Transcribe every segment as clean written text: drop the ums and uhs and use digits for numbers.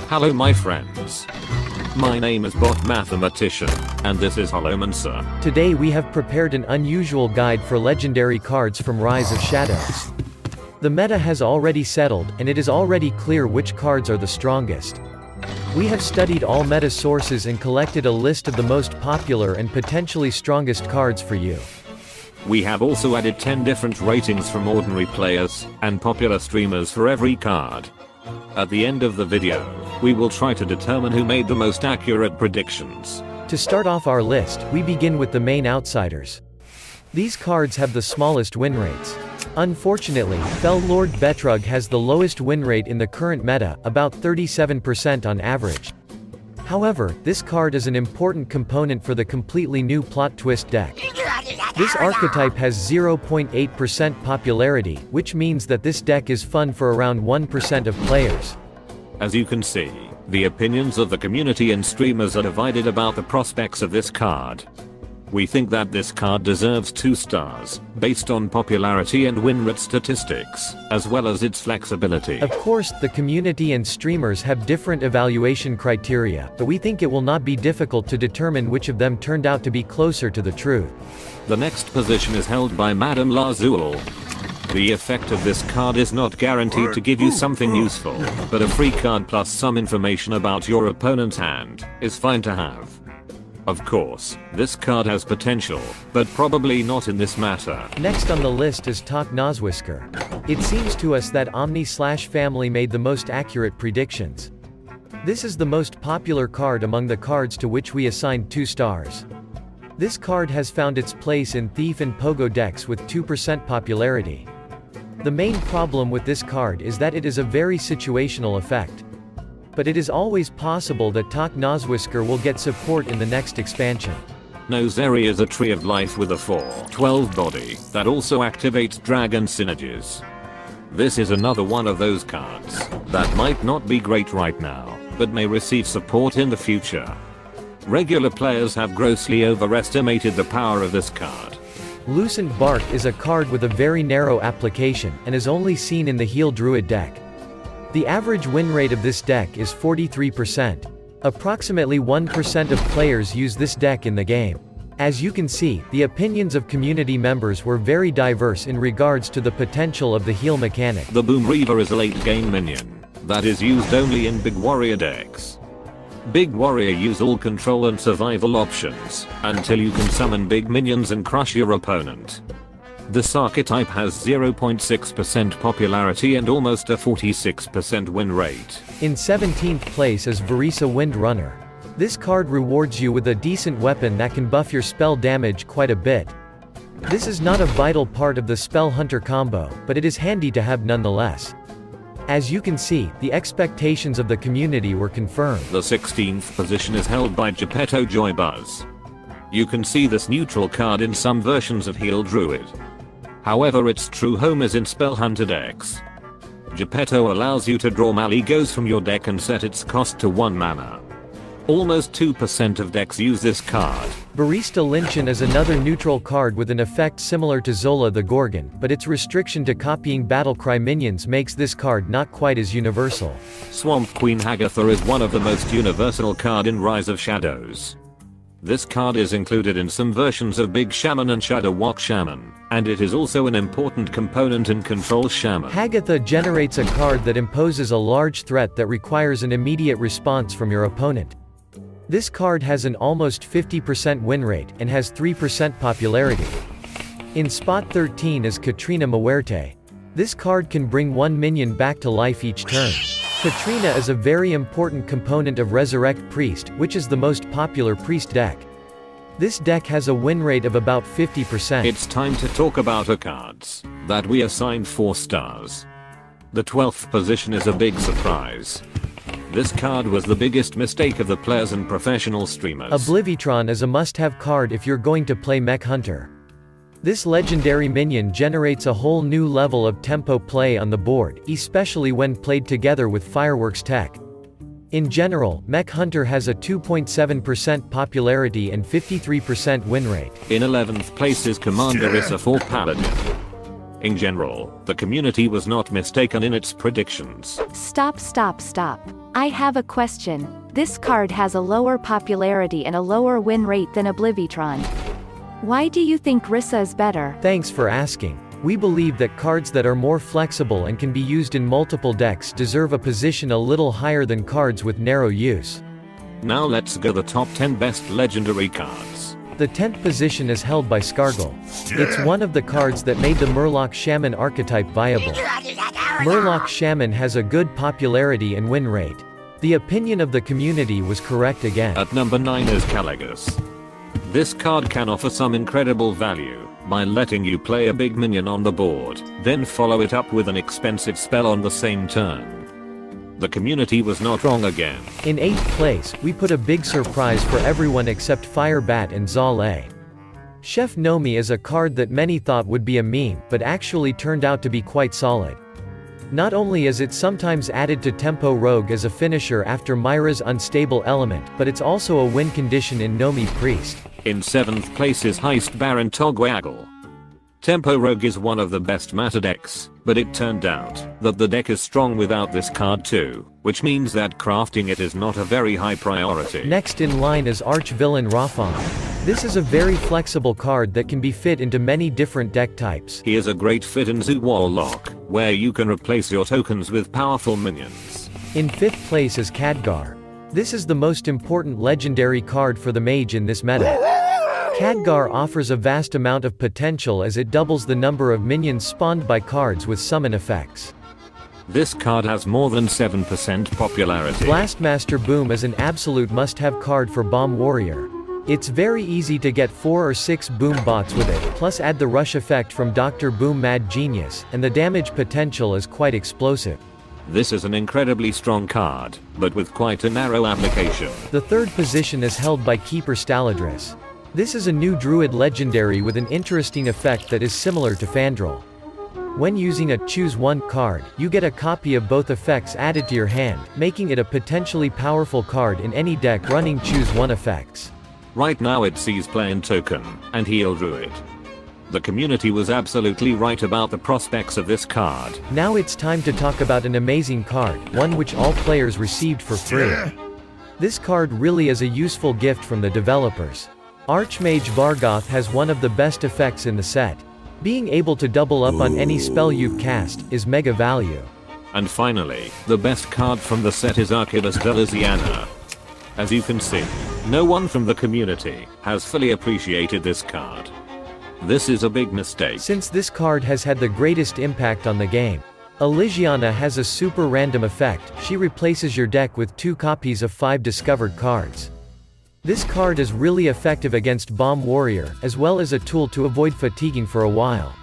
Hello my friends. My name is Bot Mathematician, and this is Holomancer. Today we have prepared an unusual guide for legendary cards from Rise of Shadows. The meta has already settled, and it is already clear which cards are the strongest. We have studied all meta sources and collected a list of the most popular and potentially strongest cards for you. We have also added 10 different ratings from ordinary players and popular streamers for every card. At the end of the video, we will try to determine who made the most accurate predictions. To start off our list, we begin with the main outsiders. These cards have the smallest win rates. Unfortunately, Fel Lord Betrug has the lowest win rate in the current meta, about 37% on average. However, this card is an important component for the completely new Plot Twist deck. This archetype has 0.8% popularity, which means that this deck is fun for around 1% of players. As you can see, the opinions of the community and streamers are divided about the prospects of this card. We think that this card deserves 2 stars, based on popularity and win rate statistics, as well as its flexibility. Of course, the community and streamers have different evaluation criteria, but we think it will not be difficult to determine which of them turned out to be closer to the truth. The next position is held by Madame Lazul. The effect of this card is not guaranteed to give you something useful, but a free card plus some information about your opponent's hand is fine to have. Of course, this card has potential, but probably not in this matter. Next on the list is Tak Noswisker. It seems to us that Omni/Family made the most accurate predictions. This is the most popular card among the cards to which we assigned 2 stars. This card has found its place in Thief and Pogo decks with 2% popularity. The main problem with this card is that it is a very situational effect. But it is always possible that Tak Noswisker will get support in the next expansion. Nozeri is a tree of life with a 4/12 body that also activates dragon synergies. This is another one of those cards that might not be great right now, but may receive support in the future. Regular players have grossly overestimated the power of this card. Lucent Bark is a card with a very narrow application, and is only seen in the Heal Druid deck. The average win rate of this deck is 43%. Approximately 1% of players use this deck in the game. As you can see, the opinions of community members were very diverse in regards to the potential of the heal mechanic. The Boom Reaver is a late game minion that is used only in Big Warrior decks. Big Warrior use all control and survival options until you can summon big minions and crush your opponent. This archetype has 0.6% popularity and almost a 46% win rate. In 17th place is Verisa Windrunner. This card rewards you with a decent weapon that can buff your spell damage quite a bit. This is not a vital part of the Spell Hunter combo, but it is handy to have nonetheless. As you can see, the expectations of the community were confirmed. The 16th position is held by Geppetto Joybuzz. You can see this neutral card in some versions of Heal Druid. However, its true home is in Spell Hunter decks. Geppetto allows you to draw Maligos from your deck and set its cost to 1 mana. Almost 2% of decks use this card. Barista Lynchin is another neutral card with an effect similar to Zola the Gorgon, but its restriction to copying Battlecry minions makes this card not quite as universal. Swamp Queen Hagatha is one of the most universal card in Rise of Shadows. This card is included in some versions of Big Shaman and Shadow Walk Shaman, and it is also an important component in Control Shaman. Hagatha generates a card that imposes a large threat that requires an immediate response from your opponent. This card has an almost 50% win rate, and has 3% popularity. In spot 13 is Katrina Muerte. This card can bring 1 minion back to life each turn. Katrina is a very important component of Resurrect Priest, which is the most popular Priest deck. This deck has a win rate of about 50%. It's time to talk about our cards that we assigned 4 stars. The 12th position is a big surprise. This card was the biggest mistake of the players and professional streamers. Oblivitron is a must-have card if you're going to play Mech Hunter. This legendary minion generates a whole new level of tempo play on the board, especially when played together with Fireworks tech. In general, Mech Hunter has a 2.7% popularity and 53% win rate. In 11th place is Commander Issa for Paladin. In general, the community was not mistaken in its predictions. Stop. I have a question. This card has a lower popularity and a lower win rate than Oblivitron. Why do you think Rissa is better? Thanks for asking. We believe that cards that are more flexible and can be used in multiple decks deserve a position a little higher than cards with narrow use. Now let's go the top 10 best legendary cards. The 10th position is held by Scargle. It's one of the cards that made the Murloc Shaman archetype viable. Murloc Shaman has a good popularity and win rate. The opinion of the community was correct again. At number 9 is Caligus. This card can offer some incredible value by letting you play a big minion on the board, then follow it up with an expensive spell on the same turn. The community was not wrong again. In 8th place, we put a big surprise for everyone except Firebat and Zale. Chef Nomi is a card that many thought would be a meme, but actually turned out to be quite solid. Not only is it sometimes added to Tempo Rogue as a finisher after Myra's unstable element, but it's also a win condition in Nomi Priest. In 7th place is Heist Baron Togwaggle. Tempo Rogue is one of the best meta decks, but it turned out that the deck is strong without this card too, which means that crafting it is not a very high priority. Next in line is Arch-Villain Rafon. This is a very flexible card that can be fit into many different deck types. He is a great fit in Zoo Warlock, where you can replace your tokens with powerful minions. In 5th place is Khadgar. This is the most important legendary card for the mage in this meta. Khadgar offers a vast amount of potential as it doubles the number of minions spawned by cards with summon effects. This card has more than 7% popularity. Blastmaster Boom is an absolute must-have card for Bomb Warrior. It's very easy to get 4 or 6 Boom bots with it, plus add the rush effect from Dr. Boom Mad Genius, and the damage potential is quite explosive. This is an incredibly strong card, but with quite a narrow application. The 3rd position is held by Keeper Staladris. This is a new druid legendary with an interesting effect that is similar to Fandral. When using a Choose One card, you get a copy of both effects added to your hand, making it a potentially powerful card in any deck running Choose One effects. Right now it sees play in Token and Heal Druid. The community was absolutely right about the prospects of this card. Now it's time to talk about an amazing card, one which all players received for free. This card really is a useful gift from the developers. Archmage Vargoth has one of the best effects in the set. Being able to double up on any spell you've cast is mega value. And finally, the best card from the set is Arcadus Delaziana. As you can see, no one from the community has fully appreciated this card. This is a big mistake. Since this card has had the greatest impact on the game. Elysiana has a super random effect. She replaces your deck with 2 copies of 5 discovered cards. This card is really effective against Bomb Warrior, as well as a tool to avoid fatiguing for a while.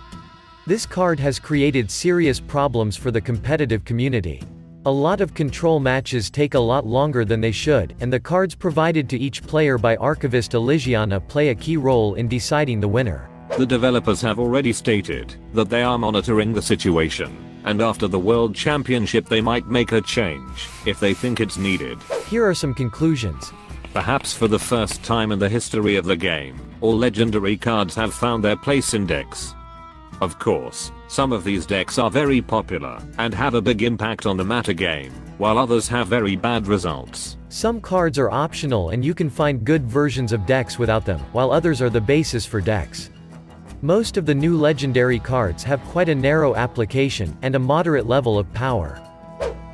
This card has created serious problems for the competitive community. A lot of control matches take a lot longer than they should, and the cards provided to each player by Archivist Elysiana play a key role in deciding the winner. The developers have already stated that they are monitoring the situation, and after the World Championship they might make a change, if they think it's needed. Here are some conclusions. Perhaps for the first time in the history of the game, all legendary cards have found their place in decks. Of course, some of these decks are very popular, and have a big impact on the meta game, while others have very bad results. Some cards are optional and you can find good versions of decks without them, while others are the basis for decks. Most of the new legendary cards have quite a narrow application, and a moderate level of power.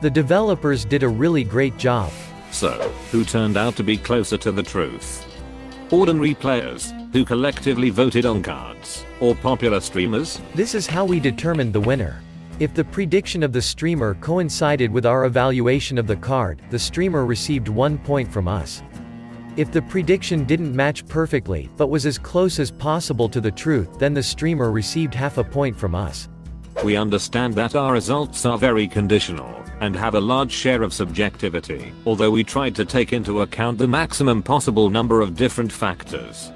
The developers did a really great job. So, who turned out to be closer to the truth? Ordinary players, who collectively voted on cards, or popular streamers? This is how we determined the winner. If the prediction of the streamer coincided with our evaluation of the card, the streamer received 1 point from us. If the prediction didn't match perfectly, but was as close as possible to the truth, then the streamer received half a point from us. We understand that our results are very conditional, and have a large share of subjectivity, although we tried to take into account the maximum possible number of different factors.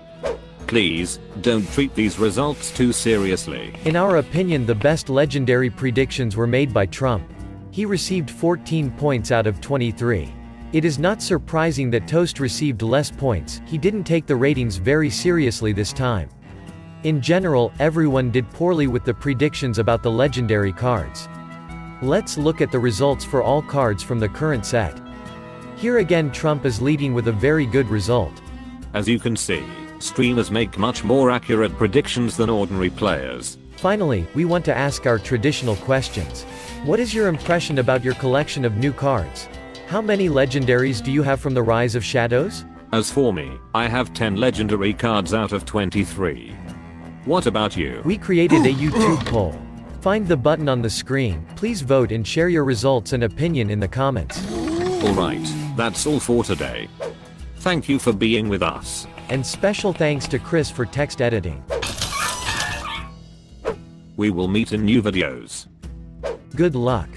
Please, don't treat these results too seriously. In our opinion, the best legendary predictions were made by Trump. He received 14 points out of 23. It is not surprising that Toast received less points. He didn't take the ratings very seriously this time. In general, everyone did poorly with the predictions about the legendary cards. Let's look at the results for all cards from the current set. Here again Trump is leading with a very good result. As you can see, streamers make much more accurate predictions than ordinary players. Finally, we want to ask our traditional questions. What is your impression about your collection of new cards? How many legendaries do you have from the Rise of Shadows? As for me, I have 10 legendary cards out of 23. What about you? We created a YouTube poll. Find the button on the screen, please vote and share your results and opinion in the comments. Alright, that's all for today. Thank you for being with us. And special thanks to Chris for text editing. We will meet in new videos. Good luck.